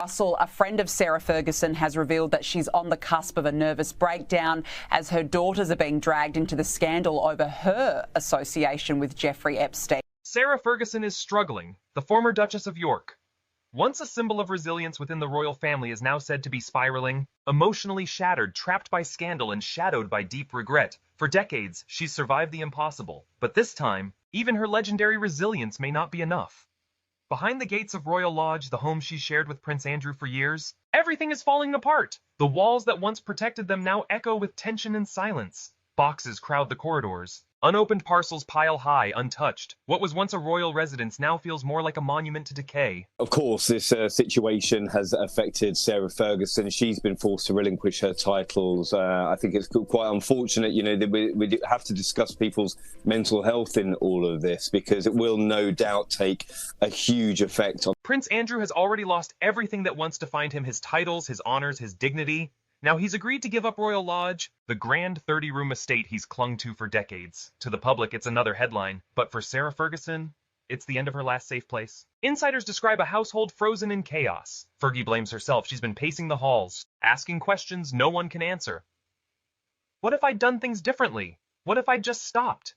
Russell, a friend of Sarah Ferguson, has revealed that she's on the cusp of a nervous breakdown as her daughters are being dragged into the scandal over her association with Jeffrey Epstein. Sarah Ferguson is struggling, the former Duchess of York. Once a symbol of resilience within the royal family is now said to be spiraling, emotionally shattered, trapped by scandal and shadowed by deep regret. For decades, she's survived the impossible. But this time, even her legendary resilience may not be enough. Behind the gates of Royal Lodge, the home she shared with Prince Andrew for years, everything is falling apart. The walls that once protected them now echo with tension and silence. Boxes crowd the corridors. Unopened parcels pile high, untouched. What was once a royal residence now feels more like a monument to decay. Of course, this situation has affected Sarah Ferguson. She's been forced to relinquish her titles. I think it's quite unfortunate, that we have to discuss people's mental health in all of this, because it will no doubt take a huge effect on. Prince Andrew has already lost everything that once defined him: his titles, his honors, his dignity. Now he's agreed to give up Royal Lodge, the grand 30-room estate he's clung to for decades. To the public, it's another headline. But for Sarah Ferguson, it's the end of her last safe place. Insiders describe a household frozen in chaos. Fergie blames herself. She's been pacing the halls, asking questions no one can answer. What if I'd done things differently? What if I'd just stopped?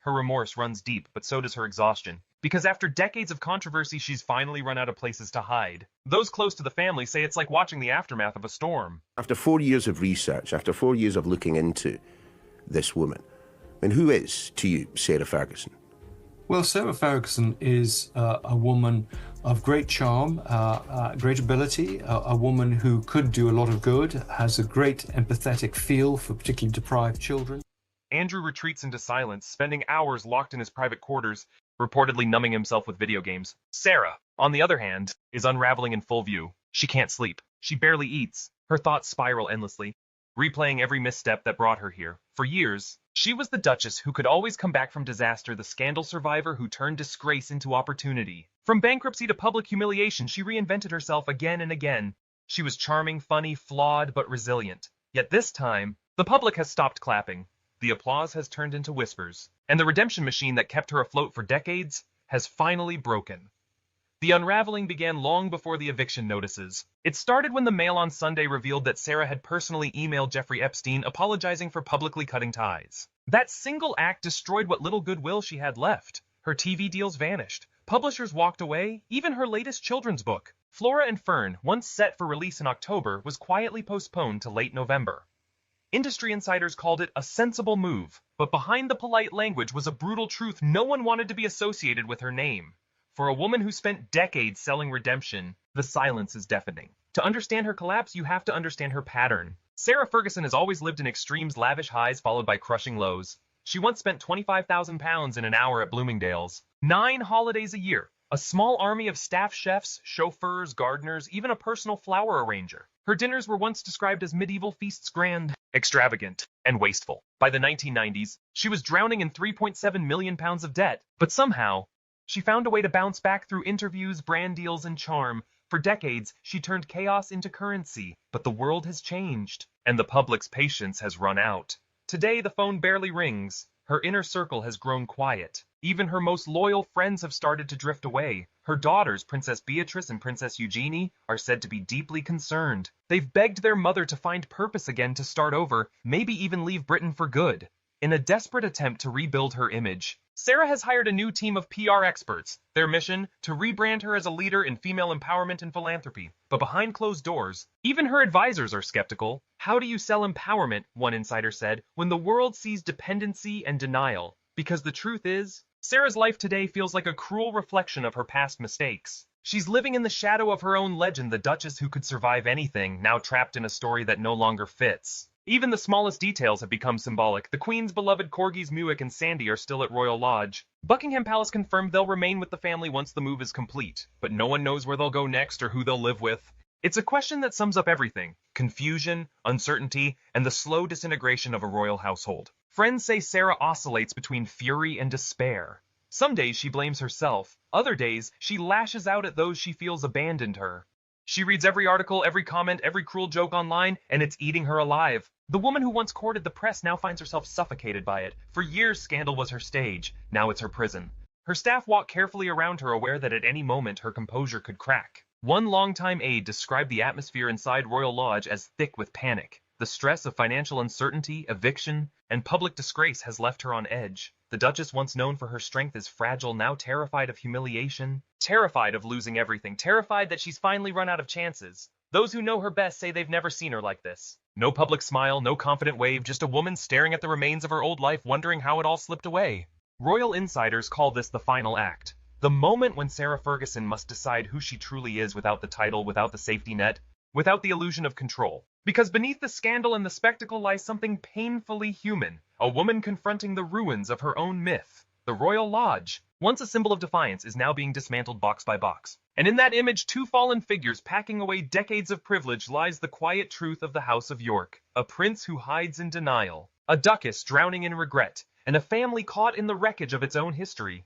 Her remorse runs deep, but so does her exhaustion. Because after decades of controversy, she's finally run out of places to hide. Those close to the family say it's like watching the aftermath of a storm. After 4 years of research, after 4 years of looking into this woman, and who is, to you, Sarah Ferguson? Well, Sarah Ferguson is a woman of great charm, great ability, a woman who could do a lot of good, has a great empathetic feel for particularly deprived children. Andrew retreats into silence, spending hours locked in his private quarters, reportedly numbing himself with video games. Sarah, on the other hand, is unraveling in full view. She can't sleep. She barely eats. Her thoughts spiral endlessly, replaying every misstep that brought her here. For years, she was the Duchess who could always come back from disaster, the scandal survivor who turned disgrace into opportunity. From bankruptcy to public humiliation, she reinvented herself again and again. She was charming, funny, flawed, but resilient. Yet this time, the public has stopped clapping. The applause has turned into whispers, and the redemption machine that kept her afloat for decades has finally broken. The unraveling began long before the eviction notices. It started when the Mail on Sunday revealed that Sarah had personally emailed Jeffrey Epstein apologizing for publicly cutting ties. That single act destroyed what little goodwill she had left. Her TV deals vanished. Publishers walked away. Even her latest children's book, Flora and Fern, once set for release in October, was quietly postponed to late November. Industry insiders called it a sensible move, but behind the polite language was a brutal truth: no one wanted to be associated with her name. For a woman who spent decades selling redemption, the silence is deafening. To understand her collapse, you have to understand her pattern. Sarah Ferguson has always lived in extremes: lavish highs followed by crushing lows. She once spent £25,000 in an hour at Bloomingdale's, 9 holidays a year, a small army of staff chefs, chauffeurs, gardeners, even a personal flower arranger. Her dinners were once described as medieval feasts, grand, extravagant, and wasteful. By the 1990s, she was drowning in £3.7 million of debt, but somehow, she found a way to bounce back through interviews, brand deals, and charm. For decades, she turned chaos into currency, but the world has changed, and the public's patience has run out. Today, the phone barely rings. Her inner circle has grown quiet. Even her most loyal friends have started to drift away. Her daughters, Princess Beatrice and Princess Eugenie, are said to be deeply concerned. They've begged their mother to find purpose again, to start over, maybe even leave Britain for good. In a desperate attempt to rebuild her image, Sarah has hired a new team of PR experts. Their mission, to rebrand her as a leader in female empowerment and philanthropy. But behind closed doors, even her advisors are skeptical. How do you sell empowerment, one insider said, when the world sees dependency and denial? Because the truth is, Sarah's life today feels like a cruel reflection of her past mistakes. She's living in the shadow of her own legend, the Duchess who could survive anything, now trapped in a story that no longer fits. Even the smallest details have become symbolic. The Queen's beloved corgis Muick and Sandy are still at Royal Lodge. Buckingham Palace confirmed they'll remain with the family once the move is complete, but no one knows where they'll go next or who they'll live with. It's a question that sums up everything: confusion, uncertainty, and the slow disintegration of a royal household. Friends say Sarah oscillates between fury and despair. Some days she blames herself. Other days, she lashes out at those she feels abandoned her. She reads every article, every comment, every cruel joke online, and it's eating her alive. The woman who once courted the press now finds herself suffocated by it. For years, scandal was her stage. Now it's her prison. Her staff walk carefully around her, aware that at any moment her composure could crack. One longtime aide described the atmosphere inside Royal Lodge as thick with panic. The stress of financial uncertainty, eviction, and public disgrace has left her on edge. The Duchess, once known for her strength, is fragile, now terrified of humiliation, terrified of losing everything, terrified that she's finally run out of chances. Those who know her best say they've never seen her like this. No public smile, no confident wave, just a woman staring at the remains of her old life, wondering how it all slipped away. Royal insiders call this the final act. The moment when Sarah Ferguson must decide who she truly is without the title, without the safety net, without the illusion of control. Because beneath the scandal and the spectacle lies something painfully human, a woman confronting the ruins of her own myth. The Royal Lodge, once a symbol of defiance, is now being dismantled box by box. And in that image, two fallen figures packing away decades of privilege, lies the quiet truth of the House of York. A prince who hides in denial, a duchess drowning in regret, and a family caught in the wreckage of its own history.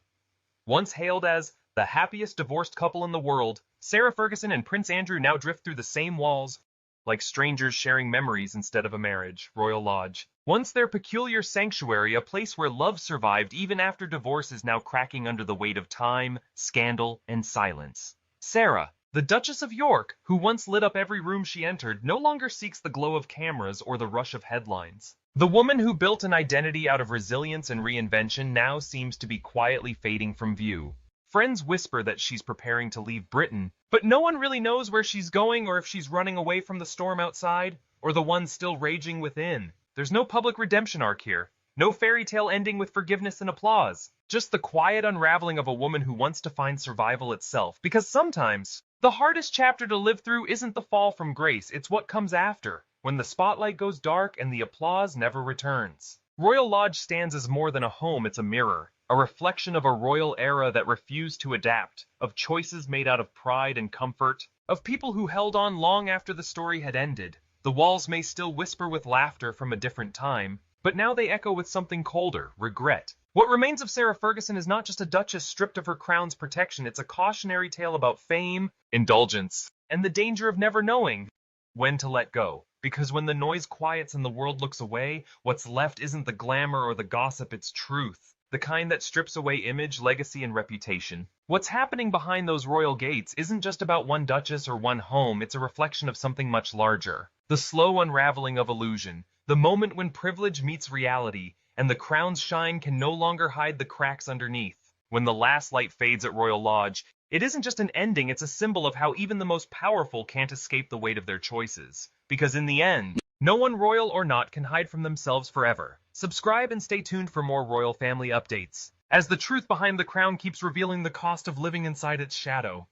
Once hailed as the happiest divorced couple in the world, Sarah Ferguson and Prince Andrew now drift through the same walls, like strangers sharing memories instead of a marriage. Royal Lodge, once their peculiar sanctuary, a place where love survived even after divorce, is now cracking under the weight of time, scandal, and silence. Sarah, the Duchess of York, who once lit up every room she entered, no longer seeks the glow of cameras or the rush of headlines. The woman who built an identity out of resilience and reinvention now seems to be quietly fading from view. Friends whisper that she's preparing to leave Britain, but no one really knows where she's going, or if she's running away from the storm outside, or the one still raging within. There's no public redemption arc here, no fairy tale ending with forgiveness and applause, just the quiet unraveling of a woman who wants to find survival itself. Because sometimes, the hardest chapter to live through isn't the fall from grace, it's what comes after, when the spotlight goes dark and the applause never returns. Royal Lodge stands as more than a home, it's a mirror. A reflection of a royal era that refused to adapt, of choices made out of pride and comfort, of people who held on long after the story had ended. The walls may still whisper with laughter from a different time, but now they echo with something colder, regret. What remains of Sarah Ferguson is not just a duchess stripped of her crown's protection, it's a cautionary tale about fame, indulgence, and the danger of never knowing when to let go. Because when the noise quiets and the world looks away, what's left isn't the glamour or the gossip, it's truth. The kind that strips away image, legacy, and reputation. What's happening behind those royal gates isn't just about one duchess or one home, it's a reflection of something much larger. The slow unraveling of illusion, the moment when privilege meets reality, and the crown's shine can no longer hide the cracks underneath. When the last light fades at Royal Lodge, it isn't just an ending, it's a symbol of how even the most powerful can't escape the weight of their choices. Because in the end, no one, royal or not, can hide from themselves forever. Subscribe and stay tuned for more royal family updates, as the truth behind the crown keeps revealing the cost of living inside its shadow.